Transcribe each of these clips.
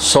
100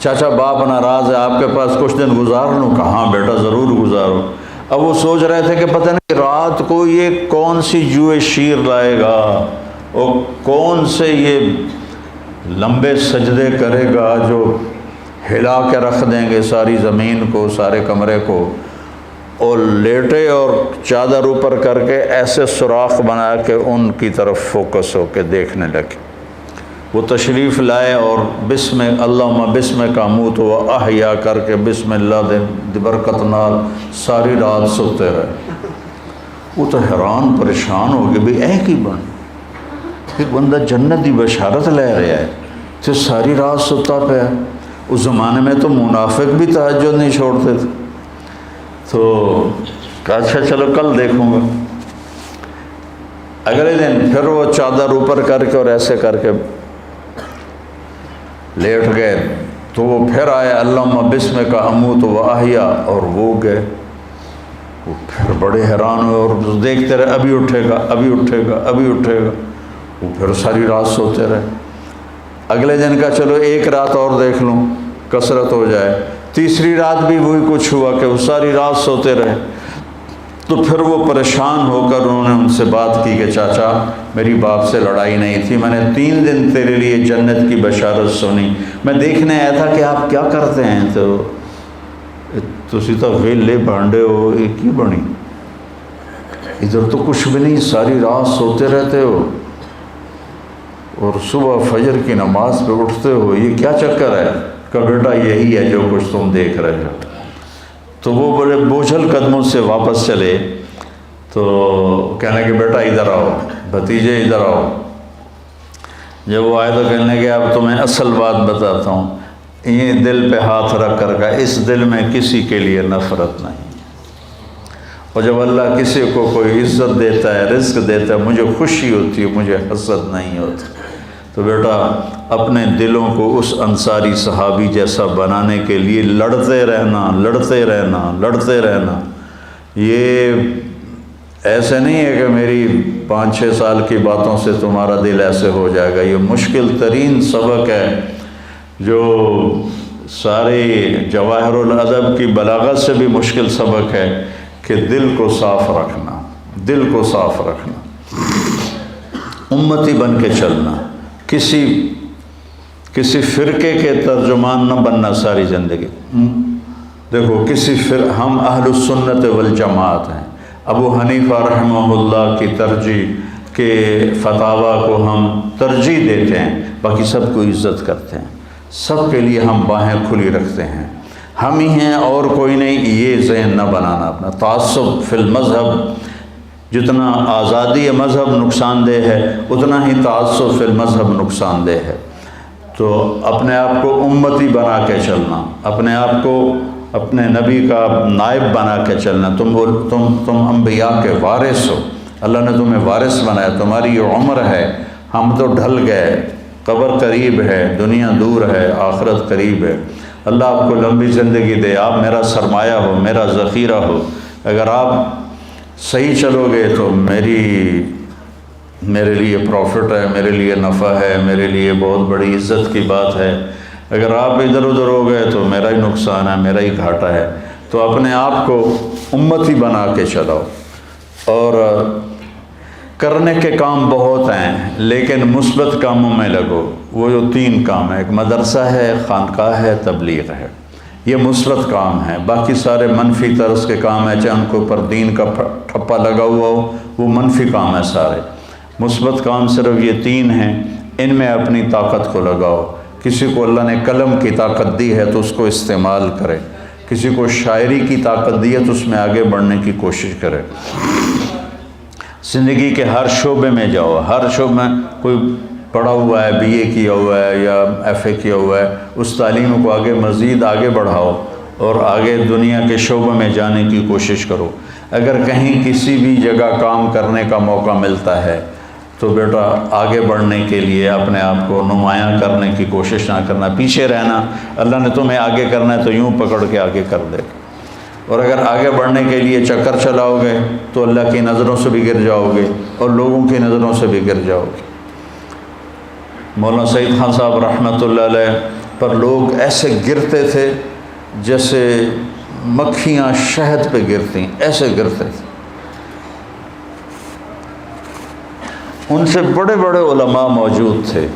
چاچا باپ ناراض ہے آپ کے پاس کچھ دن گزار لوں؟ کہاں بیٹا ضرور گزارو۔ اب وہ سوچ رہے تھے کہ پتہ نہیں رات کو یہ کون سی جوئے شیر لائے گا اور کون سے یہ لمبے سجدے کرے گا جو ہلا کے رکھ دیں گے ساری زمین کو، سارے کمرے کو، اور لیٹے اور چادر اوپر کر کے ایسے سوراخ بنا کے ان کی طرف فوکس ہو کے دیکھنے لگے۔ وہ تشریف لائے اور بسم اللہم بسم کا اموت و احیا کر کے بسم اللہ دے برکت نال ساری رات سوتے رہے۔ وہ تو حیران پریشان ہو گئے، بھئی اے کی بن ایک بندہ جنت دی بشارت لے رہا ہے تو ساری رات سوتا پیا۔ اس زمانے میں تو منافق بھی تہجد نہیں چھوڑتے تھے۔ تو کہا اچھا چلو کل دیکھوں گا۔ اگلے دن پھر وہ چادر اوپر کر کے اور ایسے کر کے لیٹ گئے تو وہ پھر آئے اللہم بسم کا اموت و احیا، اور وہ گئے۔ وہ پھر بڑے حیران ہوئے اور دیکھتے رہے ابھی اٹھے گا ابھی اٹھے گا ابھی اٹھے گا۔ وہ پھر ساری رات سوتے رہے۔ اگلے دن کا چلو ایک رات اور دیکھ لوں کثرت ہو جائے۔ تیسری رات بھی وہی کچھ ہوا کہ وہ ساری رات سوتے رہے۔ تو پھر وہ پریشان ہو کر انہوں نے ان سے بات کی کہ چاچا میری باپ سے لڑائی نہیں تھی، میں نے 3 دن تیرے لیے جنت کی بشارت سنی، میں دیکھنے آیا تھا کہ آپ کیا کرتے ہیں، تو تسی تو ویلے بانڈے ہو، یہ کی بنی، ادھر تو کچھ بھی نہیں، ساری رات سوتے رہتے ہو اور صبح فجر کی نماز پہ اٹھتے ہو، یہ کیا چکر ہے؟ کہ بیٹا یہی ہے جو کچھ تم دیکھ رہے ہو۔ تو وہ بڑے بوجھل قدموں سے واپس چلے تو کہنے کہ بیٹا ادھر آؤ، بھتیجے ادھر آؤ۔ جب وہ آئے تو کہنے کہ اب تمہیں اصل بات بتاتا ہوں، یہ دل پہ ہاتھ رکھ کر کا اس دل میں کسی کے لیے نفرت نہیں، اور جب اللہ کسی کو کوئی عزت دیتا ہے، رزق دیتا ہے، مجھے خوشی ہوتی ہے، مجھے حسد نہیں ہوتی۔ تو بیٹا اپنے دلوں کو اس انصاری صحابی جیسا بنانے کے لیے لڑتے رہنا لڑتے رہنا لڑتے رہنا۔ یہ ایسے نہیں ہے کہ میری 5-6 سال کی باتوں سے تمہارا دل ایسے ہو جائے گا۔ یہ مشکل ترین سبق ہے جو سارے جواہر الادب کی بلاغت سے بھی مشکل سبق ہے کہ دل کو صاف رکھنا، دل کو صاف رکھنا، امتی بن کے چلنا، کسی فرقے کے ترجمان نہ بننا ساری زندگی۔ دیکھو ہم اہل السنت والجماعت ہیں، ابو حنیفہ رحمہ اللہ کی ترجیح کے فتاویٰ کو ہم ترجیح دیتے ہیں، باقی سب کو عزت کرتے ہیں، سب کے لیے ہم باہیں کھلی رکھتے ہیں، ہم ہی ہیں اور کوئی نہیں، یہ ذہن نہ بنانا اپنا۔ تعصب فی المذہب، جتنا آزادی مذہب نقصان دہ ہے اتنا ہی تعصب فی المذہب نقصان دہ ہے۔ تو اپنے آپ کو امتی بنا کے چلنا، اپنے آپ کو اپنے نبی کا نائب بنا کے چلنا۔ تم انبیاء کے وارث ہو، اللہ نے تمہیں وارث بنایا، تمہاری یہ عمر ہے، ہم تو ڈھل گئے، قبر قریب ہے، دنیا دور ہے، آخرت قریب ہے۔ اللہ آپ کو لمبی زندگی دے، آپ میرا سرمایہ ہو، میرا ذخیرہ ہو۔ اگر آپ صحیح چلو گے تو میرے لیے پروفٹ ہے، میرے لیے نفع ہے، میرے لیے بہت بڑی عزت کی بات ہے۔ اگر آپ ادھر ادھر ہو گئے تو میرا ہی نقصان ہے، میرا ہی گھاٹا ہے۔ تو اپنے آپ کو امتی بنا کے چلاؤ، اور کرنے کے کام بہت ہیں لیکن مثبت کاموں میں لگو۔ وہ جو 3 کام ہیں، ایک مدرسہ ہے، خانقاہ ہے، تبلیغ ہے، یہ مثبت کام ہے۔ باقی سارے منفی طرز کے کام ہیں، چاہے ان کے اوپر دین کا ٹھپا لگا ہوا ہو، وہ منفی کام ہے سارے۔ مثبت کام صرف یہ 3 ہیں، ان میں اپنی طاقت کو لگاؤ۔ کسی کو اللہ نے قلم کی طاقت دی ہے تو اس کو استعمال کرے، کسی کو شاعری کی طاقت دی ہے تو اس میں آگے بڑھنے کی کوشش کرے۔ زندگی کے ہر شعبے میں جاؤ، ہر شعبے میں کوئی پڑھا ہوا ہے، BA کیا ہوا ہے یا FA کیا ہوا ہے، اس تعلیم کو مزید آگے بڑھاؤ اور آگے دنیا کے شعبے میں جانے کی کوشش کرو۔ اگر کہیں کسی بھی جگہ کام کرنے کا موقع ملتا ہے تو بیٹا آگے بڑھنے کے لیے اپنے آپ کو نمایاں کرنے کی کوشش نہ کرنا، پیچھے رہنا۔ اللہ نے تمہیں آگے کرنا ہے تو یوں پکڑ کے آگے کر دے گا، اور اگر آگے بڑھنے کے لیے چکر چلاؤ گے تو اللہ کی نظروں سے بھی گر جاؤ گے اور لوگوں کی نظروں سے بھی گر جاؤ گے۔ مولانا سعید خان صاحب رحمۃ اللہ علیہ پر لوگ ایسے گرتے تھے جیسے مکھیاں شہد پہ گرتی، ایسے گرتے تھے۔ ان سے بڑے بڑے علماء موجود تھے،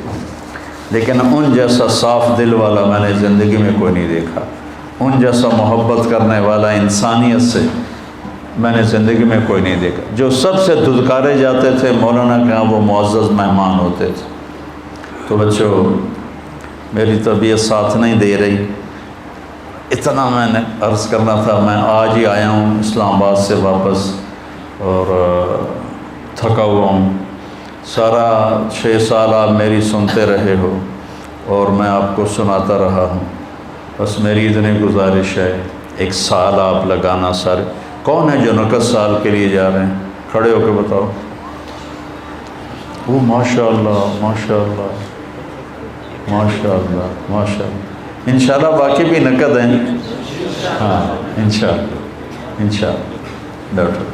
لیکن ان جیسا صاف دل والا میں نے زندگی میں کوئی نہیں دیکھا، ان جیسا محبت کرنے والا انسانیت سے میں نے زندگی میں کوئی نہیں دیکھا۔ جو سب سے دھتکارے جاتے تھے مولانا کے ہاں وہ معزز مہمان ہوتے تھے۔ تو بچوں، میری طبیعت ساتھ نہیں دے رہی، اتنا میں نے عرض کرنا تھا۔ میں آج ہی آیا ہوں اسلام آباد سے واپس، اور تھکا ہوا ہوں۔ سارا 6 سال آپ میری سنتے رہے ہو اور میں آپ کو سناتا رہا ہوں، بس میری اتنی گزارش ہے، 1 سال آپ لگانا سارے۔ کون ہے جو 29 سال کے لیے جا رہے ہیں؟ کھڑے ہو کے بتاؤ۔ وہ ماشاء اللہ ماشاء اللہ ماشاء اللہ ماشاء اللہ۔ انشاءاللہ باقی بھی نقد ہیں، ہاں انشاءاللہ انشاءاللہ۔ ڈاکٹر